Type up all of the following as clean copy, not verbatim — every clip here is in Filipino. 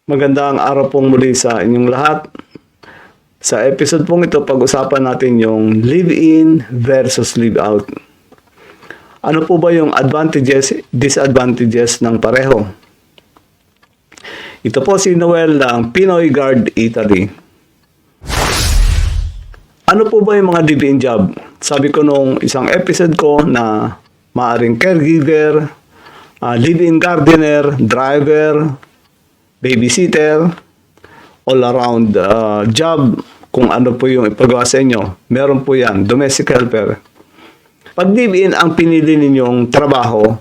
Magandang araw pong muli sa inyong lahat. Sa episode pong ito, pag-usapan natin yung live-in versus live-out. Ano po ba yung advantages, disadvantages ng pareho? Ito po si Noel ng Pinoy Guard Italy. Ano po ba yung mga live-in job? Sabi ko nung isang episode ko na maaring caregiver, live-in gardener, driver, babysitter, all-around job, kung ano po yung ipagawa sa inyo. Meron po yan, domestic helper. Pag live-in ang pinili ninyong trabaho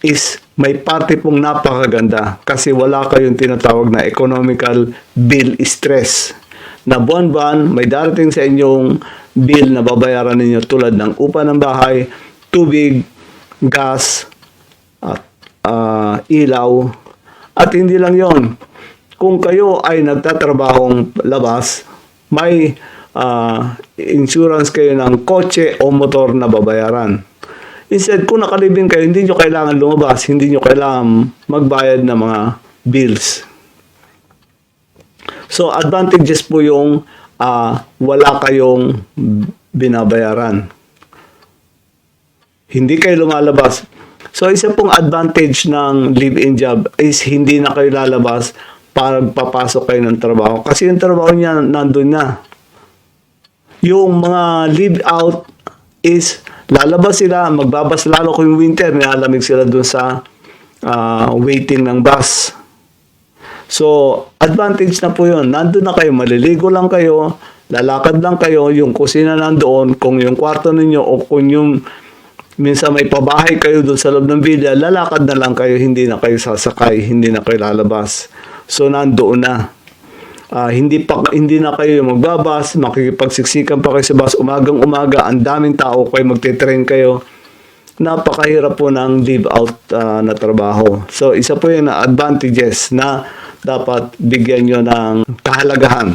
is may parte pong napakaganda kasi wala kayong tinatawag na economical bill stress. Na buwan-buwan, may darating sa inyong bill na babayaran ninyo tulad ng upa ng bahay, tubig, gas, at ilaw. At hindi lang yon. Kung kayo ay nagtatrabahong labas, may insurance kayo ng kotse o motor na babayaran. Instead, kung nakalibing kayo, hindi nyo kailangan lumabas, hindi nyo kailangan magbayad ng mga bills. So, advantages po yung wala kayong binabayaran. Hindi kayo lumalabas. So, isa pong advantage ng live-in job is hindi na kayo lalabas para papasok kayo ng trabaho. Kasi yung trabaho niya nandun na. Yung mga live-out is lalabas sila, magbabas lalo kung winter, nilalamig sila dun sa waiting ng bus. So, advantage na po yun. Nandun na kayo, maliligo lang kayo, lalakad lang kayo, yung kusina nandoon, kung yung kwarto ninyo o kung yung minsan may pabahay kayo doon sa loob ng villa, lalakad na lang kayo, hindi na kayo sasakay, hindi na kayo lalabas. So, nandoon na. Hindi na kayo magbabas, makikipagsiksikan pa kayo sa bus, umagang-umaga, ang daming tao kayo, magte-train kayo. Napakahirap po ng live-out na trabaho. So, isa po yung advantages na dapat bigyan nyo ng kahalagahan.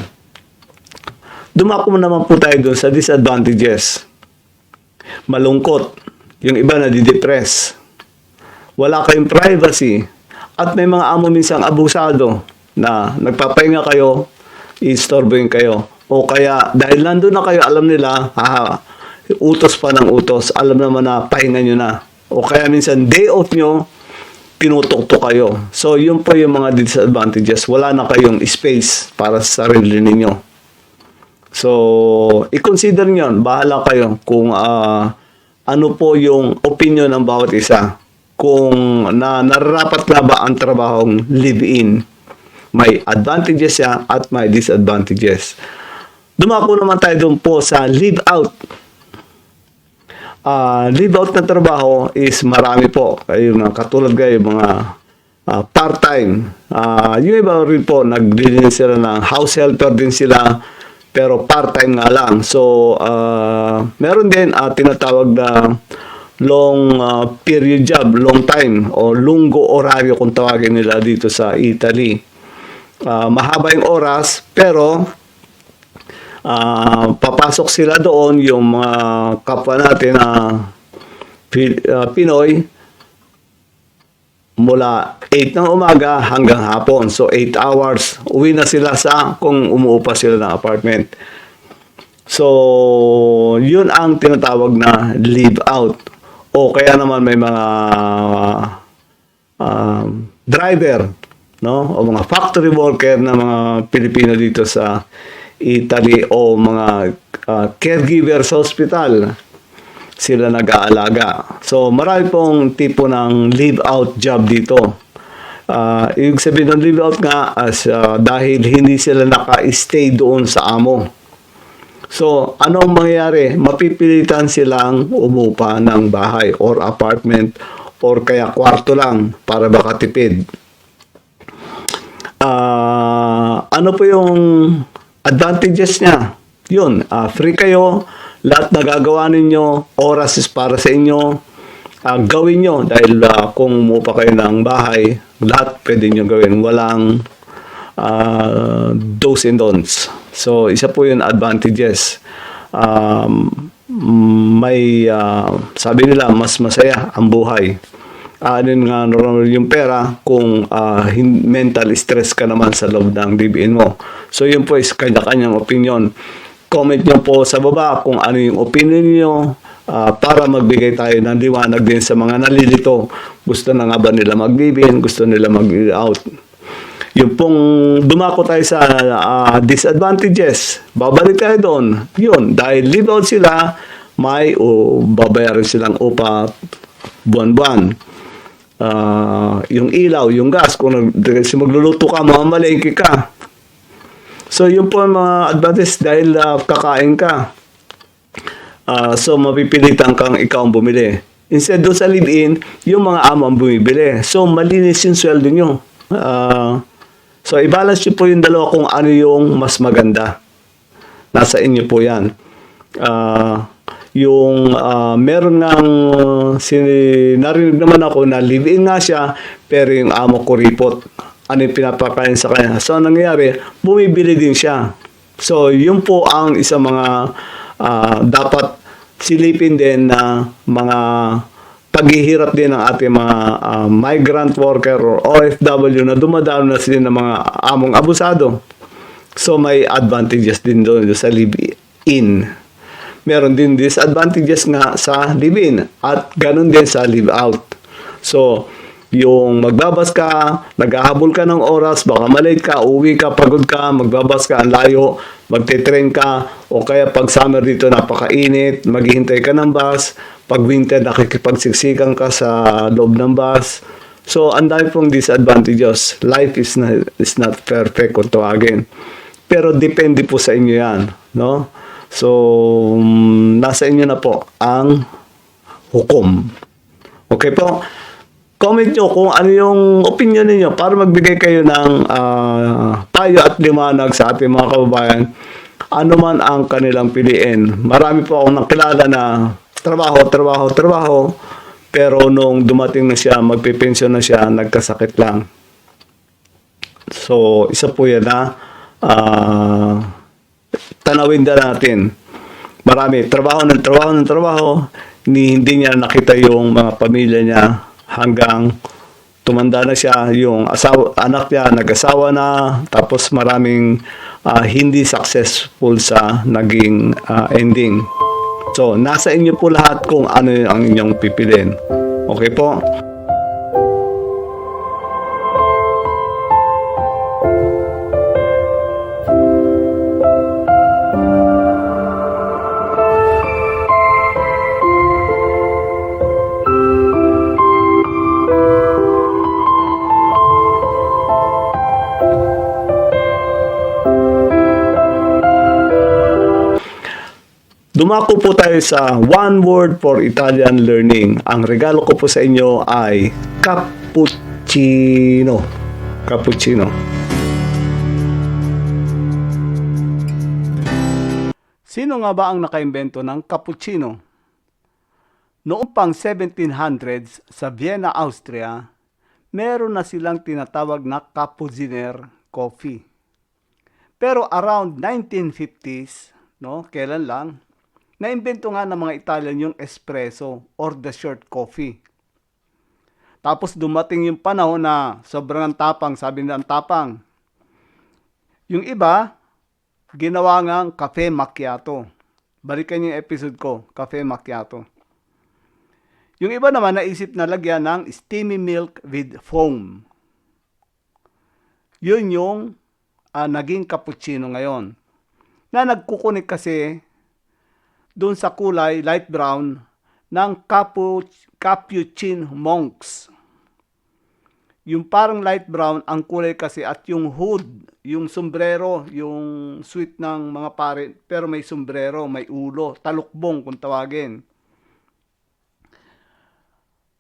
Dumako naman po tayo doon sa disadvantages. Malungkot. Yung iba na di-depress. Wala kayong privacy. At may mga amo minsang abusado na nagpapahinga kayo, i-istorbohin kayo. O kaya, dahil nandun na kayo, alam nila, utos pa ng utos, alam naman na pahinga nyo na. O kaya minsan, day off nyo, pinutok-tok kayo. So, yun po yung mga disadvantages. Wala na kayong space para sa sarili ninyo. So, i-consider nyo, bahala kayo kung ano po yung opinion ng bawat isa. Kung nararapat na ba ang trabahong live-in. May advantages siya at may disadvantages. Dumako naman tayo doon po sa live-out. Live-out na trabaho is marami po. Yung katulad kayo, mga part-time. Yung iba rin po, naglilinis sila ng house helper din sila, pero part-time nga lang. So, meron din tinatawag na long period job, long time, o lungo oraryo kung tawagin nila dito sa Italy. Mahaba yung oras, pero papasok sila doon yung mga kapwa natin na Pinoy mula 8 ng umaga hanggang hapon. So, 8 hours. Uwi na sila kung umuupa sila ng apartment. So, yun ang tinatawag na live out. O kaya naman may mga driver, no? O mga factory worker na mga Pilipino dito sa Italy o mga caregiver sa hospital. Sila nag-aalaga. So, marami pong tipo ng live-out job dito. Ibig sabihin ng live-out nga dahil hindi sila naka-stay doon sa amo. So, anong mangyayari? Mapipilitan silang umupa ng bahay or apartment or kaya kwarto lang para makatipid. Ano po yung advantages niya? Yun, free kayo. Lahat na gagawa ninyo, oras is para sa inyo. Gawin nyo dahil kung umupa kayo ng bahay, lahat pwede nyo gawin. Walang do's and don'ts. So, isa po yung advantages. Sabi nila, mas masaya ang buhay aanin nga normal yung pera kung mental stress ka naman sa loob ng live-in mo. So yun po is kanya-kanyang opinion. Comment nyo po sa baba kung ano yung opinion nyo para magbigay tayo ng liwanag din sa mga nalilito. Gusto na nga ba nila mag-live-in? Gusto nila mag-out? Yung pong dumako tayo sa disadvantages, babalik tayo doon. Yun, dahil live-out sila, may babayaran silang upa buwan-buwan. Yung ilaw, yung gas, kung magluluto ka, mamamalengke ka. So, yun po ang mga advantage dahil kakain ka. So, mapipilitan kang ikaw ang bumili. Instead doon sa live-in, yung mga amo ang bumibili. So, malinis yung sweldo nyo. So, i-balance nyo po yung dalawa kung ano yung mas maganda. Nasa inyo po yan. Meron ngang narinig naman ako na live-in nga siya, pero yung amo ko ripot. Ano yung pinapakain sa kanya. So, ang nangyayari, bumibili din siya. So, yun po ang isang mga dapat silipin din na mga paghihirap din ng ating mga migrant worker or OFW na dumadalo na sila ng mga among abusado. So, may advantages din doon sa live-in. Meron din disadvantages nga sa live-in at ganun din sa live-out. So, yung magbabas ka, naghahabol ka ng oras, baka malate ka, uwi ka, pagod ka, magbabas ka, ang layo, magte-train ka, o kaya pag summer dito napakainit, maghihintay ka ng bus, pag winter nakikipagsiksikan ka sa loob ng bus. So, ang dami pong disadvantages. Life is not perfect kung tawagin. Pero depende po sa inyo yan, no? So, nasa inyo na po ang hukom. Okay po? Comment nyo kung ano yung opinion niyo para magbigay kayo ng payo at liwanag sa ating mga kababayan. Ano man ang kanilang piliin. Marami po akong nakilala na trabaho, pero nung dumating na siya, magpipensyon na siya, nagkasakit lang. So, isa po yan na tanawin na natin. Marami, trabaho, hindi niya nakita yung mga pamilya niya hanggang tumanda na siya, yung anak niya nag-asawa na, tapos maraming hindi successful sa naging ending. So, nasa inyo po lahat kung ano ang inyong pipiliin. Okay po? Dumako po tayo sa One Word for Italian Learning. Ang regalo ko po sa inyo ay cappuccino. Cappuccino. Sino nga ba ang nakaimbento ng cappuccino? Noong pang 1700s sa Vienna, Austria, meron na silang tinatawag na cappucciner coffee. Pero around 1950s, no, kailan lang, naimbento nga ng mga Italian yung espresso or the short coffee. Tapos dumating yung panahon na sobrang tapang, sabi nila ang tapang. Yung iba, ginawa ngang cafe macchiato. Balikan yung episode ko, cafe macchiato. Yung iba naman naisip na lagyan ng steamy milk with foam. Yun yung naging cappuccino ngayon. Na nagkukunik kasi doon sa kulay, light brown, ng Capuchin monks. Yung parang light brown, ang kulay kasi, at yung hood, yung sombrero, yung suit ng mga pare, pero may sombrero, may ulo, talukbong kung tawagin.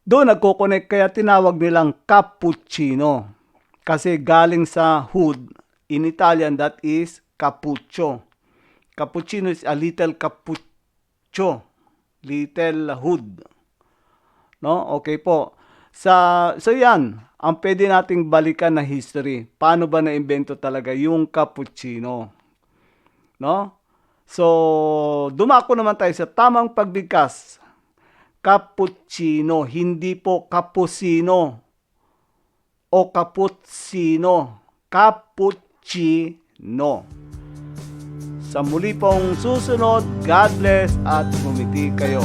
Doon nagkukonek, kaya tinawag nilang cappuccino. Kasi galing sa hood, in Italian, that is cappuccio. Cappuccino is a little cappuccino. Little hood. No? Okay po. So yan, ang pwede nating balikan na history. Paano ba na-invento talaga yung cappuccino? No? So, dumako naman tayo sa tamang pagbigkas. Cappuccino, hindi po cappuccino o cappuccino. Cappuccino. Sa muli pong susunod, God bless at bumiti kayo.